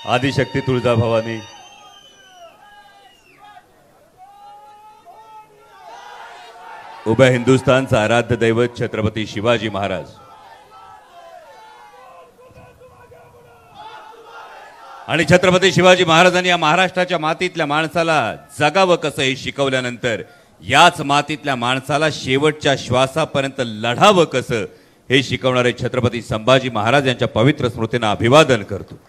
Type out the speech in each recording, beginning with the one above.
आदिशक्ती तुळजाभवानी, उभ्या हिंदुस्थानचा आराध्य दैवत छत्रपती शिवाजी महाराज आणि छत्रपती शिवाजी महाराजांनी या महाराष्ट्राच्या मातीतल्या माणसाला जगावं कसं हे शिकवल्यानंतर याच मातीतल्या माणसाला शेवटच्या श्वासापर्यंत लढावं कसं हे शिकवणारे छत्रपती संभाजी महाराज यांच्या पवित्र स्मृतींना अभिवादन करतो।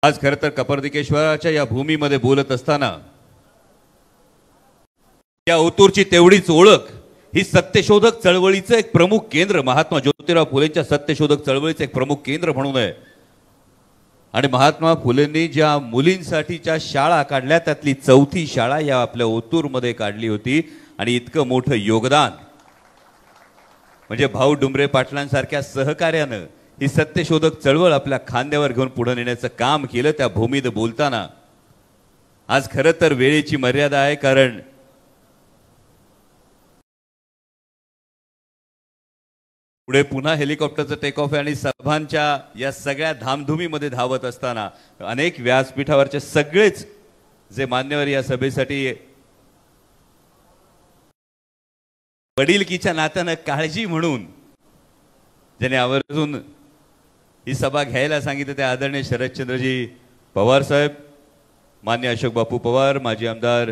आज खरं तर कपर्दिकेश्वराच्या या भूमीमध्ये बोलत असताना या ओतूरची तेवढीच ओळख ही सत्यशोधक चळवळीचं एक प्रमुख केंद्र, महात्मा ज्योतिराव फुलेंच्या सत्यशोधक चळवळीचं एक प्रमुख केंद्र म्हणून आहे। आणि महात्मा फुलेंनी ज्या मुलींसाठीच्या शाळा काढल्या त्यातली चौथी शाळा या आपल्या ओतूरमध्ये काढली होती। आणि इतकं मोठं योगदान म्हणजे भाऊ डुमरे पाटलांसारख्या सहकार्यानं ही सत्यशोधक चळवळ आपल्या खांद्यावर घेऊन पुढे नेण्याचं काम केलं। त्या भूमीत बोलताना आज खरं तर वेळेची मर्यादा आहे, कारण पुढे पुन्हा हेलिकॉप्टरचं टेक ऑफ आहे आणि सभांच्या या सगळ्या धामधुमीमध्ये धावत असताना अनेक व्यासपीठावरचे सगळेच जे मान्यवर या सभेसाठी वडीलकीच्या नात्यानं काळजी म्हणून ज्याने आवर्जून ही सभा घ्यायला सांगितलं ते आदरणीय शरदचंद्रजी पवार साहेब, मान्य अशोक बापू पवार, माजी आमदार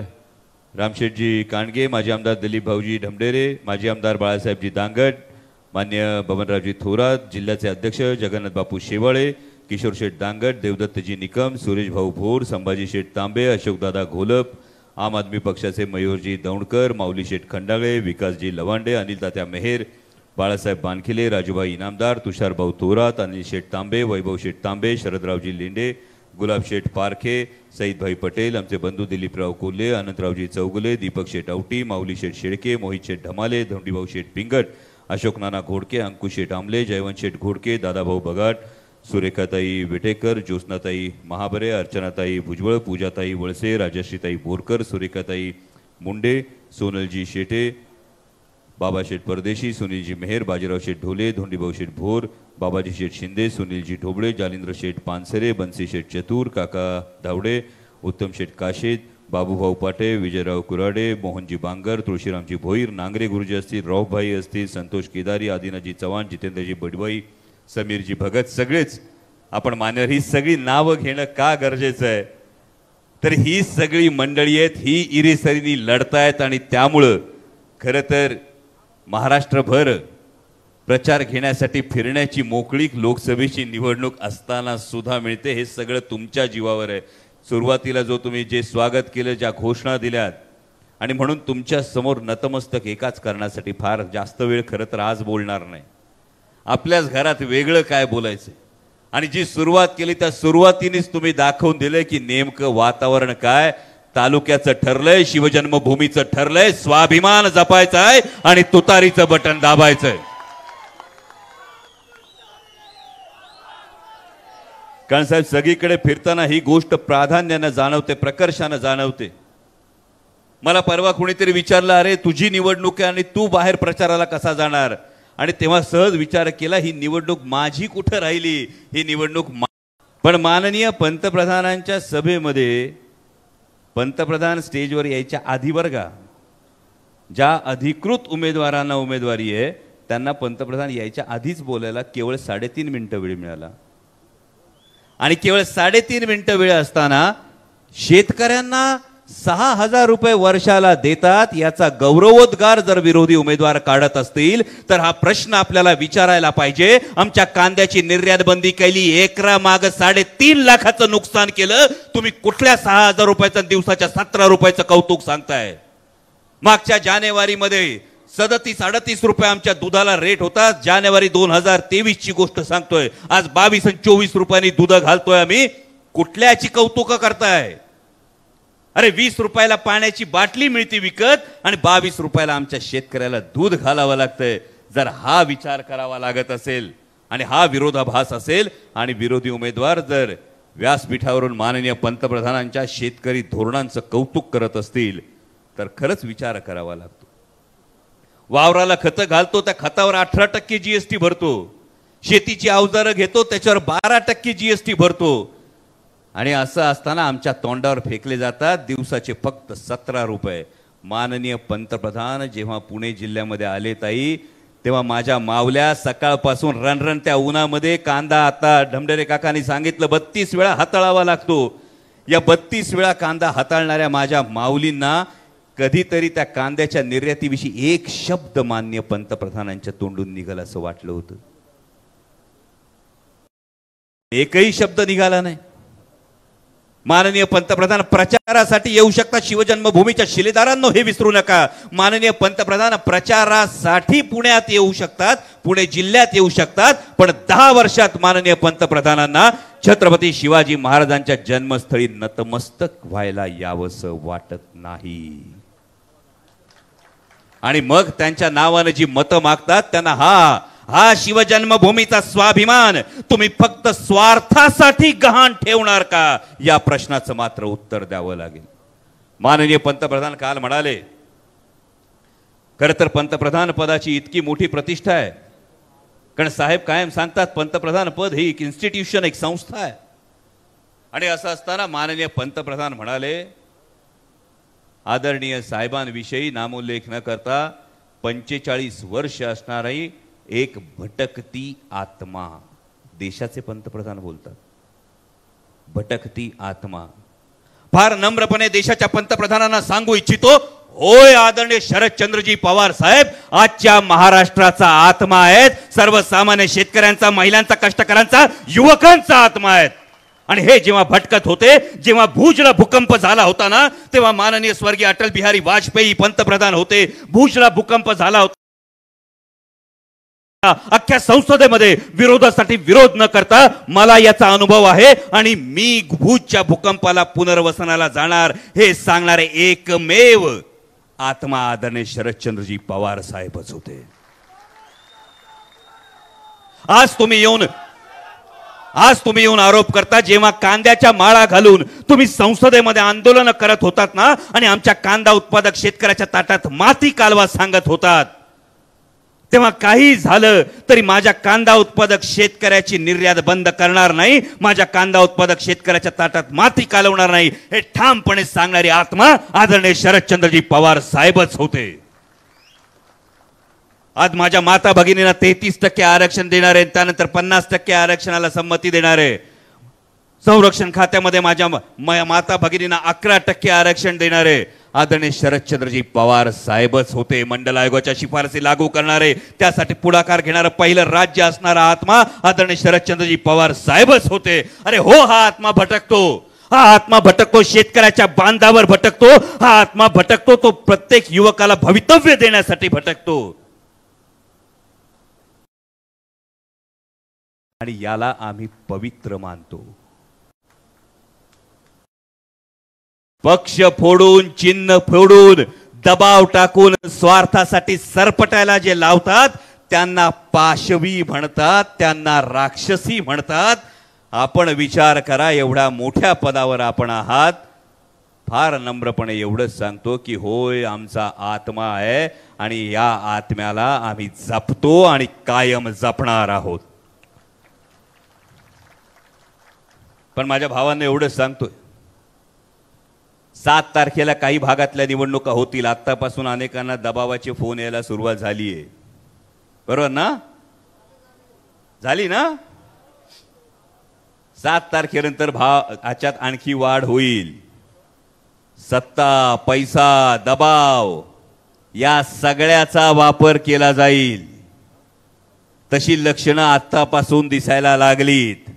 रामशेठजी कांडगे, माजी आमदार दिलीप भाऊजी ढमढेरे, माजी आमदार बाळासाहेबजी दांगट, मान्य बबनरावजी थोरात, जिल्ह्याचे अध्यक्ष जगन्नाथ बापू शेवाळे, किशोर शेठ दांगट, देवदत्तजी निकम, सुरेश भाऊ भोर, संभाजी शेठ तांबे, अशोकदादा घोलप, आम आदमी पक्षाचे मयूरजी दौंडकर, माऊली शेठ खंडाळे, विकासजी लवांडे, अनिल तात्या मेहेर, बाळासाहेब बानखिले, राजूभाई इनामदार, तुषार भाऊ थोरात, अनिल शेठ तांबे, वैभव शेठ तांबे, शरदरावजी लेंडे, गुलाब शेठ पारखे, सईदभाई पटेल, आमचे बंधू दिलीपराव कोल्हे, अनंतरावजी चौगुले, दीपक शेठ औटी, माऊली शेठ शेळके, मोहित शेठ ढमाले, धोंडीभाऊ शेठ पिंगट, अशोक नाना घोडके, अंकुश शेठ आमले, जयवंत शेठ घोडके, दादाभाऊ बगाट, सुरेखाताई विटेकर, ज्योत्स्नाताई महाबरे, अर्चनाताई भुजबळ, पूजाताई वळसे, राजश्रीताई बोरकर, सुरेखाताई मुंडे, सोनलजी शेटे, बाबा शेठ परदेशी, सुनीलजी मेहर, बाजीराव शेठ ढोले, धोंडीभाऊ शेठ भोर, बाबाजी शेठ शिंदे, सुनीलजी ढोबळे, जालिंद्र शेठ पानसरे, बंसी शेठ चतुर, काका धावडे, उत्तम शेठ काशेत, बाबूभाऊ पाटे, विजयराव कुराडे, मोहनजी बांगर, तुळशीरामजी भोईर, नांगरे गुरुजी असतील, रावभाई असतील, संतोष केदारी, आदिनाजी चव्हाण, जितेंद्रजी बडवाई, समीरजी भगत, सगळेच आपण मान्यवर। ही सगळी नावं घेणं का गरजेचं आहे, तर ही सगळी मंडळी आहेत, ही इरेसरीनी लढतायत आणि त्यामुळं खरं तर महाराष्ट्रभर प्रचार घेण्यासाठी फिरण्याची मोकळीक लोकसभेची निवडणूक असताना सुद्धा मिळते। हे सगळं तुमच्या जीवावर आहे। सुरुवातीला जो तुम्ही जे स्वागत केलं, ज्या घोषणा दिल्यात, आणि म्हणून तुमच्या समोर नतमस्तक एकाच कारणासाठी फार जास्त वेळ खरं तर आज बोलणार नाही। आपल्याच घरात वेगळं काय बोलायचं आणि जी सुरुवात केली त्या सुरुवातीनेच तुम्ही दाखवून दिले की नेमकं वातावरण काय, तालुक्याचं ठरलंय, शिवजन्मभूमीचं ठरलंय, स्वाभिमान जपायचा आहे आणि तुतारीचं बटन दाबायचंय। कारण साहेब सगळीकडे फिरताना ही गोष्ट प्राधान्याने जाणवते, प्रकर्षाने जाणवते। मला परवा कोणीतरी विचारलं, अरे तुझी निवडणूक आहे आणि तू बाहेर प्रचाराला कसा जाणार, आणि तेव्हा सहज विचार केला, ही निवडणूक माझी कुठं राहिली, ही निवडणूक पण माननीय पंतप्रधानांच्या सभेमध्ये पंतप्रधान स्टेजवर यायच्या आधी वर्गा ज्या अधिकृत उमेदवारांना उमेदवारी आहे त्यांना पंतप्रधान यायच्या आधीच बोलायला केवळ 3.5 मिनिटं वेळ मिळाला। आणि केवळ 3.5 मिनिटं वेळ असताना शेतकऱ्यांना 6,000 रुपये वर्षाला देतात, याचा गौरवोद्गार जर विरोधी उमेदवार काढत असतील तर हा प्रश्न आपल्याला विचारायला पाहिजे। आमच्या कांद्याची निर्यात बंदी केली, एकरा माग 3.5 लाखाचं नुकसान केलं, तुम्ही कुठल्या 6,000 रुपयाचं दिवसाच्या 17 रुपयाचं कौतुक सांगताय? मागच्या जानेवारीमध्ये 37-38 रुपये आमच्या दुधाला रेट होता, जानेवारी 2023 ची गोष्ट सांगतोय। आज 22 आणि 24 रुपयांनी दूध घालतोय आम्ही, कुठल्याची कौतुक करताय? अरे 20 रुपयाला पाण्याची बाटली मिळते विकत आणि 22 रुपयाला आमच्या शेतकऱ्याला दूध घालावं लागतंय। जर हा विचार करावा लागत असेल आणि हा विरोधाभास असेल आणि विरोधी उमेदवार जर व्यासपीठावरून माननीय पंतप्रधानांच्या शेतकरी धोरणांचं कौतुक करत असतील तर खरंच विचार करावा लागतो। वावराला खत घालतो, त्या खतावर 18% जीएसटी भरतो, शेतीची अवजारं घेतो त्याच्यावर 12% GST भरतो आणि असं असताना आमच्या तोंडावर फेकले जातात दिवसाचे फक्त 17 रुपये. माननीय पंतप्रधान जेव्हा पुणे जिल्ह्यामध्ये आले ताई, तेव्हा माझ्या मावल्या सकाळपासून रणरणत्या उन्हामध्ये कांदा, आता ढमढेरे काकांनी सांगितलं 32 वेळा हाताळावा लागतो. या 32 वेळा कांदा हाताळणाऱ्या माझ्या माऊलींना कधीतरी त्या कांद्याच्या निर्यातीविषयी एक शब्द माननीय पंतप्रधानांच्या तोंडून निघाला असं वाटलं होतं. एकही शब्द निघाला नाही. माननीय पंतप्रधान प्रचारासाठी येऊ शकतात, शिवजन्मभूमीच्या शिलेदारांनो हे विसरू नका. माननीय पंतप्रधान प्रचारासाठी पुण्यात येऊ शकतात, पुणे जिल्ह्यात येऊ शकतात, पण 10 वर्षात माननीय पंतप्रधानांना छत्रपती शिवाजी महाराजांच्या जन्मस्थळी नतमस्तक व्हायला यावंसं वाटत नाही. आणि मग त्यांच्या नावाने जी मतं मागतात त्यांना हा शिवजन्मभूमीचा स्वाभिमान तुम्ही फक्त स्वार्थासाठी गहाण ठेवणार का, या प्रश्नाचं मात्र उत्तर द्यावं लागेल. माननीय पंतप्रधान काल म्हणाले, खरं तर पंतप्रधान पदाची इतकी मोठी प्रतिष्ठा आहे, कारण साहेब कायम सांगतात पंतप्रधान पद ही एक इन्स्टिट्यूशन, एक संस्था आहे. आणि असं असताना माननीय पंतप्रधान म्हणाले, आदरणीय साहेबांविषयी नामोल्लेख न करता 45 वर्ष असणारी एक भटकती आत्मा, देशाचे पंतप्रधान बोलतात, भटकती आत्मा. फार नम्रपणे देशाच्या पंतप्रधानांना सांगू इच्छितो, होय आदरणीय शरदचंद्रजी पवार साहेब आजच्या महाराष्ट्राचा आत्मा आहेत, सर्वसामान्य शेतकऱ्यांचा, महिलांचा, कष्टकऱ्यांचा, युवकांचा आत्मा आहेत. आणि हे जेव्हा भटकत होते, जेव्हा भुजला भूकंप झाला होता ना, तेव्हा माननीय स्वर्गीय अटल बिहारी वाजपेयी पंतप्रधान होते. भुजला भूकंप झाला होता, अख्ख्या संसदेमध्ये विरोधासाठी विरोध न करता मला याचा अनुभव आहे आणि मी भुजच्या भूकंपाला पुनर्वसनाला जाणार हे सांगणारे एकमेव आत्मा आदरणीय शरदचंद्रजी पवार साहेबच होते. आज तुम्ही येऊन आरोप करता, जेव्हा कांद्याच्या माळा घालून तुम्ही संसदेमध्ये आंदोलन करत होतात ना आणि आमच्या कांदा उत्पादक शेतकऱ्याच्या ताटात माती कालवा सांगत होतात, तेव्हा काही झालं तरी माझ्या कांदा उत्पादक शेतकऱ्याची निर्यात बंद करणार नाही, माझ्या कांदा उत्पादक शेतकऱ्याच्या ताटात माती कालवणार नाही, हे ठामपणे सांगणारी आत्मा आदरणीय शरदचंद्रजी पवार साहेबच होते. आज माझ्या माता भगिनींना 33% आरक्षण देणार आहे, त्यानंतर 50% आरक्षणाला संमती देणार आहे. संरक्षण खात्यामध्ये माझ्या माता भगिनींना 11% आरक्षण देणार आहे. आदरणीय शरदचंद्रजी पवार साहेबच होते. मंडल आयोगाच्या शिफारसी लागू करणारे, त्यासाठी पुढाकार घेणारं पहिलं राज्य असणारा आत्मा आदरणीय शरदचंद्रजी पवार साहेबच होते. अरे हो, हा आत्मा भटकतो, हा आत्मा भटकतो, शेतकऱ्याच्या बांधावर भटकतो, हा आत्मा भटकतो, तो प्रत्येक युवकाला भवितव्य देण्यासाठी भटकतो. आणि याला आम्ही पवित्र मानतो. पक्ष फोडून, चिन्ह फोडून, दबाव टाकून स्वार्थासाठी सरपटायला जे लावतात त्यांना पाशवी म्हणतात, त्यांना राक्षसी म्हणतात. आपण विचार करा, एवढ्या मोठ्या पदावर आपण आहात. फार नम्रपणे एवढंच सांगतो की होय, आमचा आत्मा आहे आणि या आत्म्याला आम्ही जपतो आणि कायम जपणार आहोत. पण माझ्या भावांना एवढंच सांगतोय, 7 तारखेला काही भागातल्या निवडणुका होतील. आतापासून अनेकांना दबावाचे फोन यायला सुरुवात झाली आहे, बरोबर ना? झाली ना? 7 तारखेनंतर ह्याच्यात आणखी वाढ होईल. सत्ता, पैसा, दबाव या सगळ्याचा वापर केला जाईल. तशी लक्षणं आतापासून दिसायला लागलीत.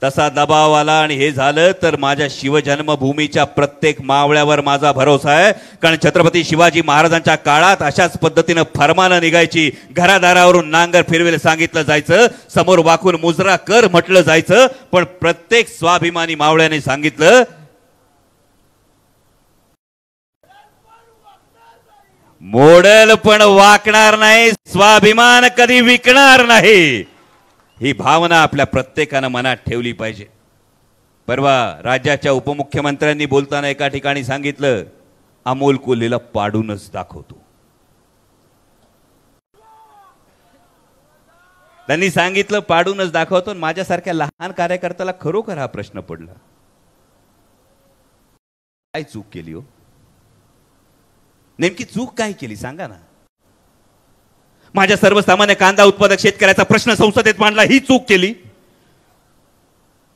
तसा दबाव आला आणि हे झालं तर माझ्या शिवजन्मभूमीच्या प्रत्येक मावळ्यावर माझा भरोसा आहे. कारण छत्रपती शिवाजी महाराजांच्या काळात अशाच पद्धतीनं फरमानं निघायची. घरादारावरून नांगर फिरवेल सांगितलं जायचं, समोर वाकून मुजरा कर म्हटलं जायचं, पण प्रत्येक स्वाभिमानी मावळ्याने सांगितलं, मोडल पण वाकणार नाही, स्वाभिमान कधी विकणार नाही. ही भावना आपल्या प्रत्येकानं मनात ठेवली पाहिजे. परवा राज्याच्या उपमुख्यमंत्र्यांनी बोलताना एका ठिकाणी सांगितलं, अमोल कोल्हेला पाडूनच दाखवतो. त्यांनी सांगितलं पाडूनच दाखवतो. माझ्यासारख्या लहान कार्यकर्त्याला खरोखर हा प्रश्न पडला, काय चूक केली हो? नेमकी चूक काय केली सांगा ना. माझ्या सर्वसामान्य कांदा उत्पादक शेतकऱ्याचा प्रश्न संसदेत मांडला, ही चूक केली.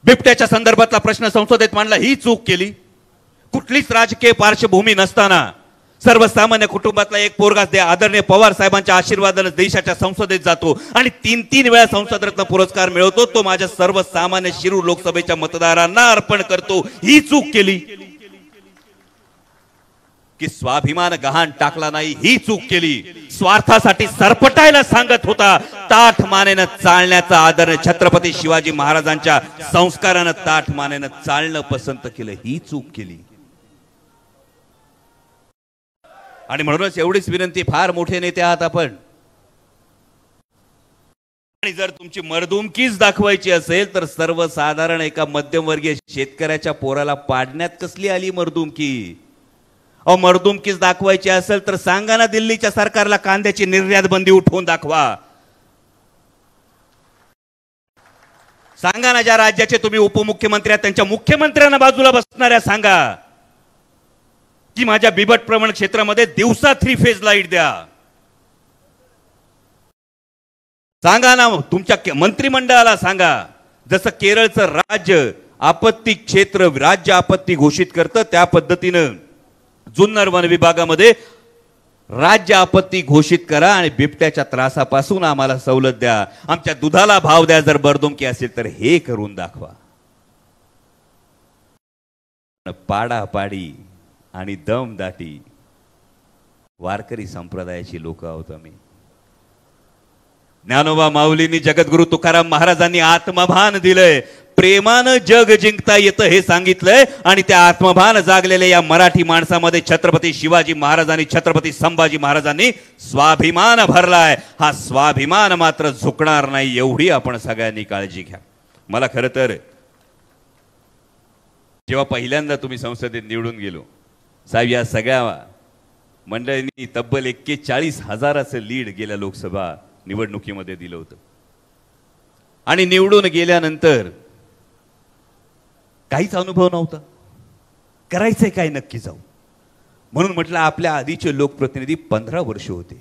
बिबट्याच्या संदर्भातला प्रश्न संसदेत मांडला, ही चूक केली. कुठलीच राजकीय पार्श्वभूमी नसताना सर्वसामान्य कुटुंबातला एक पोरगा आदरणीय पवार साहेबांच्या आशीर्वादाने देशाच्या संसदेत जातो आणि 3-3 वेळा संसद रत्न पुरस्कार मिळवतो. तो माझ्या सर्वसामान्य शिरूर लोकसभेच्या मतदारांना अर्पण करतो, ही चूक केली. की स्वाभिमान गहाण टाकला नाही, ही चूक केली. स्वार्थासाठी सरपटायला सांगत होता, ताठ मानेनं चालण्याचं आदरणीय छत्रपती शिवाजी महाराजांच्या संस्कारानं ताठ मानेनं चालणं पसंत केलं, ही चूक केली. आणि म्हणूनच एवढीच विनंती, फार मोठे नेते आहात आपण, आणि जर तुमची मर्दुमकीच दाखवायची असेल तर सर्वसाधारण एका मध्यमवर्गीय शेतकऱ्याच्या पोराला पाडण्यात कसली आली मर्दुमकी? अहो, मर्दुमकीच दाखवायची असेल तर सांगा ना दिल्लीच्या सरकारला कांद्याची निर्यात बंदी उठवून दाखवा. सांगा ना ज्या राज्याचे तुम्ही उपमुख्यमंत्री आहात त्यांच्या मुख्यमंत्र्यांना बाजूला बसणाऱ्या सांगा की माझ्या बिबट प्रवण क्षेत्रामध्ये दिवसा 3 फेज लाईट द्या. सांगा ना तुमच्या मंत्रिमंडळाला सांगा, जसं केरळचं राज्य आपत्ती क्षेत्र राज्य आपत्ती घोषित करतं त्या पद्धतीनं जुन्नर वन विभागामध्ये राज्य आपत्ती घोषित करा आणि बिबट्याच्या त्रासापासून आम्हाला सवलत द्या, आमच्या दुधाला भाव द्या. जर बर्दुमकी असेल तर हे करून दाखवा. पाडापाडी आणि दमदाटी वारकरी संप्रदायाची लोक आहोत आम्ही. ज्ञानोबा माऊलींनी, जगद्गुरु तुकाराम महाराजांनी आत्मभान दिलंय, प्रेमानं जग जिंकता येतं हे सांगितलंय. आणि त्या आत्मभान जागलेल्या या मराठी माणसामध्ये छत्रपती शिवाजी महाराजांनी, छत्रपती संभाजी महाराजांनी स्वाभिमान भरलाय. हा स्वाभिमान मात्र झुकणार नाही, एवढी आपण सगळ्यांनी काळजी घ्या. मला खरं तर जेव्हा पहिल्यांदा तुम्ही संसदेत निवडून गेलो साहेब, या सगळ्या मंडळींनी तब्बल 41,000चं लीड गेल्या लोकसभा निवडणुकीमध्ये दिलं होतं. आणि निवडून गेल्यानंतर काहीच अनुभव नव्हता, करायचंय काय नक्की जाऊ. म्हणून म्हटलं आपल्या आधीचे लोकप्रतिनिधी 15 वर्ष होते,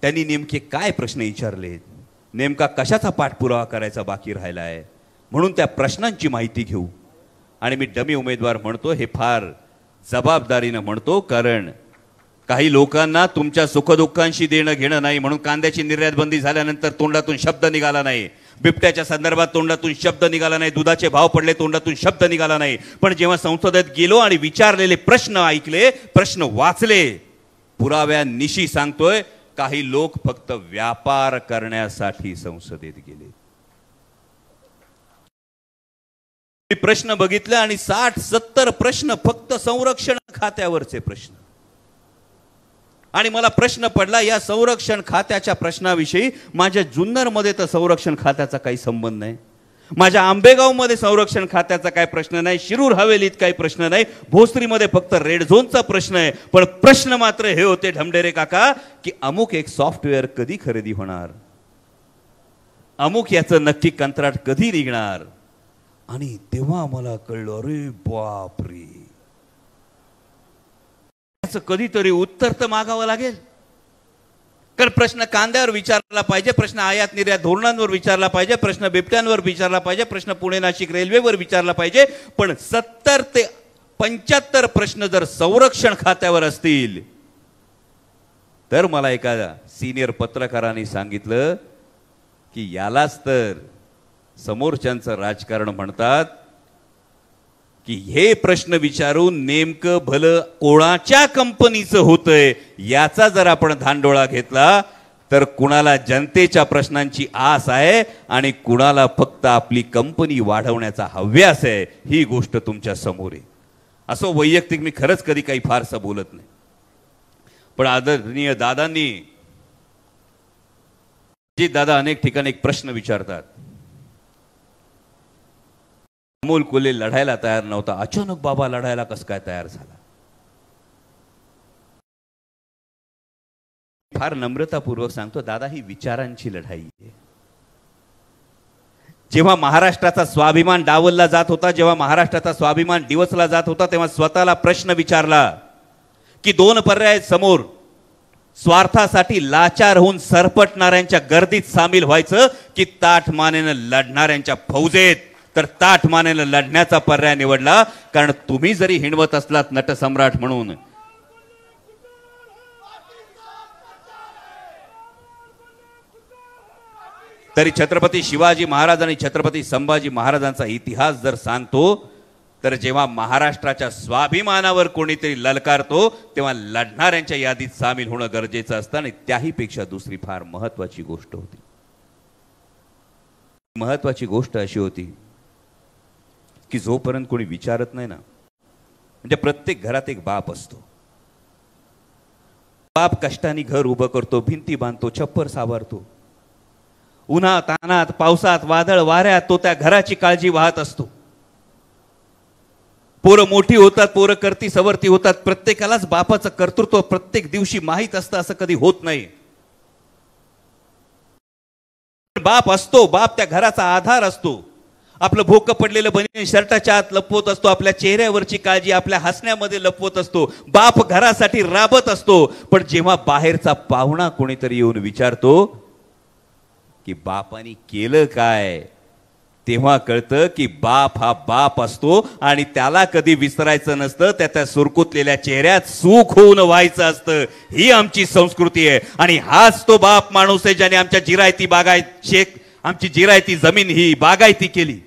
त्यांनी नेमके काय प्रश्न विचारलेत, नेमका कशाचा पाठपुरावा करायचा बाकी राहिला आहे, म्हणून त्या प्रश्नांची माहिती घेऊ. आणि मी डमी उमेदवार म्हणतो हे फार जबाबदारीनं म्हणतो, कारण काही लोकांना तुमच्या सुखदुःखांशी देणं घेणं नाही. म्हणून कांद्याची निर्यात बंदी झाल्यानंतर तोंडातून शब्द निघाला नाही, बिबट्याच्या संदर्भात तोंडातून शब्द निघाला नाही, दुधाचे भाव पडले तोंडातून शब्द निघाला नाही. पण जेव्हा संसदेत गेलो आणि विचारलेले प्रश्न ऐकले, प्रश्न वाचले, पुराव्यानिशी सांगतोय काही लोक फक्त व्यापार करण्यासाठी संसदेत गेले. प्रश्न बघितले आणि 60-70 प्रश्न फक्त संरक्षण खात्यावरचे प्रश्न. आणि मला प्रश्न पडला, या संरक्षण खात्याच्या प्रश्नाविषयी माझ्या जुन्नरमध्ये तर संरक्षण खात्याचा काही संबंध नाही, माझ्या आंबेगावमध्ये संरक्षण खात्याचा काही प्रश्न नाही, शिरूर हवेलीत काही प्रश्न नाही, भोसरीमध्ये फक्त रेड झोनचा प्रश्न आहे. पण प्रश्न मात्र हे होते ढमढेरे काका की अमुक एक सॉफ्टवेअर कधी खरेदी होणार, अमुक याचं नक्की कंत्राट कधी निघणार. आणि तेव्हा मला कळलं, अरे बापरे, याचं कधीतरी उत्तर तर मागावं लागेल. कारण प्रश्न कांद्यावर विचारला पाहिजे, प्रश्न आयात निर्यात धोरणांवर विचारला पाहिजे, प्रश्न बिबट्यांवर विचारला पाहिजे, प्रश्न पुणे नाशिक रेल्वेवर विचारला पाहिजे. पण 70 ते 75 प्रश्न जर संरक्षण खात्यावर असतील तर मला एका सिनियर पत्रकाराने सांगितलं की यालाच तर समोरच्यांचं राजकारण म्हणतात. की हे प्रश्न विचारून नेमकं भलं कोणाच्या कंपनीचं होतंय याचा जर आपण धांडोळा घेतला तर कुणाला जनतेच्या प्रश्नांची आस आहे आणि कुणाला फक्त आपली कंपनी वाढवण्याचा हव्यास आहे, ही गोष्ट तुमच्या समोर आहे. असं वैयक्तिक मी खरंच कधी काही फारसं बोलत नाही, पण आदरणीय दादांनी, जी दादा अनेक ठिकाणी एक प्रश्न विचारतात, अमोल कोल्हे लढायला तयार नव्हता, अचानक बाबा लढायला कसं काय तयार झाला. फार नम्रतापूर्वक सांगतो, दादा ही विचारांची लढाई आहे. जेव्हा महाराष्ट्राचा स्वाभिमान डावलला जात होता, जेव्हा महाराष्ट्राचा स्वाभिमान डिवचला जात होता, तेव्हा स्वतःला प्रश्न विचारला की दोन पर्याय समोर, स्वार्थासाठी लाचार होऊन सरपटणाऱ्यांच्या गर्दीत सामील व्हायचं की ताठ मानेनं लढणाऱ्यांच्या फौजेत. तर ताठ मानेनं लढण्याचा पर्याय निवडला, कारण तुम्ही जरी हिणवत असलात नटसम्राट म्हणून, तरी छत्रपती शिवाजी महाराज आणि छत्रपती संभाजी महाराजांचा इतिहास जर सांगतो, तर जेव्हा महाराष्ट्राच्या स्वाभिमानावर कोणीतरी ललकारतो तेव्हा लढणाऱ्यांच्या यादीत सामील होणं गरजेचं असतं. आणि त्याहीपेक्षा दुसरी फार महत्वाची गोष्ट होती. महत्वाची गोष्ट अशी होती की जोपर्यंत कोणी विचारत नाही ना, म्हणजे प्रत्येक घरात एक बाप असतो. बाप कष्टाने घर उभं करतो, भिंती बांधतो, छप्पर सावरतो, उन्हात तानात पावसात वादळ वाऱ्यात तो त्या घराची काळजी वाहत असतो. पोरं मोठी होतात, पोरं करती सवरती होतात, प्रत्येकालाच बापाचं कर्तृत्व प्रत्येक दिवशी माहीत असतं असं कधी होत नाही. बाप असतो, बाप त्या घराचा आधार असतो. आपलं भोकं पडलेलं बनियन शर्टाच्या आत लपवत असतो, आपल्या चेहऱ्यावरची काळजी आपल्या हसण्यामध्ये लपवत असतो. बाप घरासाठी राबत असतो. पण जेव्हा बाहेरचा पाहुणा कोणीतरी येऊन विचारतो की बापानी केलं काय, तेव्हा कळतं की बाप हा बाप असतो आणि त्याला कधी विसरायचं नसतं. त्या सुरकुतलेल्या चेहऱ्यात सुख होऊन व्हायचं असतं. ही आमची संस्कृती आहे. आणि हाच तो बाप माणूस आहे ज्याने आमच्या जिरायती आमची जिरायती जमीन ही बागायती केली.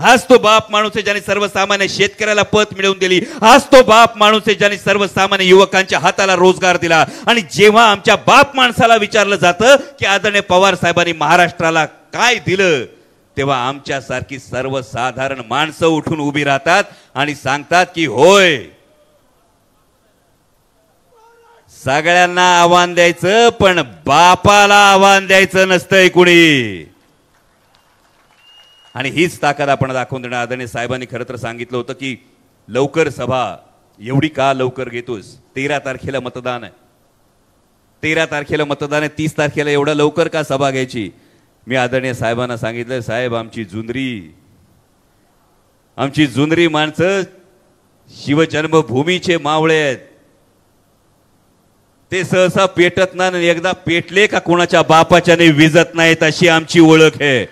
हाच तो बाप माणूस आहे ज्याने सर्वसामान्य शेतकऱ्याला पत मिळवून दिली. हाच तो बाप माणूस आहे ज्याने सर्वसामान्य युवकांच्या हाताला रोजगार दिला. आणि जेव्हा आमच्या बाप माणसाला विचारलं जातं की आदरणीय पवार साहेबांनी महाराष्ट्राला काय दिलं, तेव्हा आमच्यासारखी सर्वसाधारण माणसं उठून उभी राहतात आणि सांगतात की होय, सगळ्यांना आव्हान द्यायचं पण बापाला आव्हान द्यायचं नसतंय कुणी. आणि हीच ताकद आपण दाखवून देणार. आदरणीय साहेबांनी खरं तर सांगितलं होतं की लवकर सभा एवढी का लवकर घेतोस, 13 तारखेला मतदान आहे, 13 तारखेला मतदान आहे, 30 तारखेला एवढा लवकर का सभा घ्यायची. मी आदरणीय साहेबांना सांगितलं, साहेब आमची जुनरी माणसं शिवजन्मभूमीचे मावळे आहेत. ते सहसा पेटत नाही, एकदा पेटले का कोणाच्या बापाच्याने विजत नाहीत, अशी आमची ओळख आहे.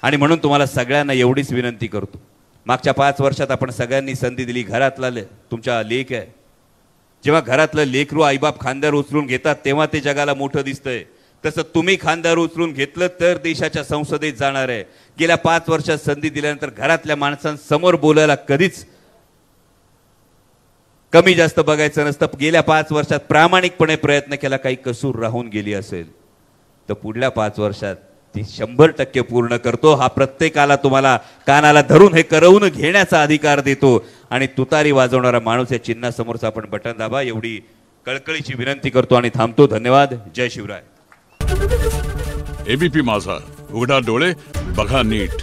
आणि म्हणून तुम्हाला सगळ्यांना एवढीच विनंती करतो, मागच्या 5 वर्षात आपण सगळ्यांनी संधी दिली. घरातला तुमच्या लेक आहे, जेव्हा घरातलं लेकरू आईबाप खांद्यावर उचलून घेतात तेव्हा ते जगाला मोठं दिसतंय. तसं तुम्ही खांद्यावर उचलून घेतलं तर देशाच्या संसदेत जाणार आहे. गेल्या 5 वर्षात संधी दिल्यानंतर घरातल्या माणसांसमोर बोलायला कधीच कमी जास्त बघायचं नसतं. गेल्या 5 वर्षात प्रामाणिकपणे प्रयत्न केला, काही कसूर राहून गेली असेल तर पुढल्या 5 वर्षात ती 100% पूर्ण करतो. हा प्रत्येकाला तुम्हाला कानाला धरून हे करवून घेण्याचा अधिकार देतो. आणि तुतारी वाजवणारा माणूस या चिन्हासमोरचा आपण बटन दाबा, एवढी कळकळीची विनंती करतो आणि थांबतो. धन्यवाद. जय शिवराय. एबीपी माझा, उघडा डोळे बघा नीट.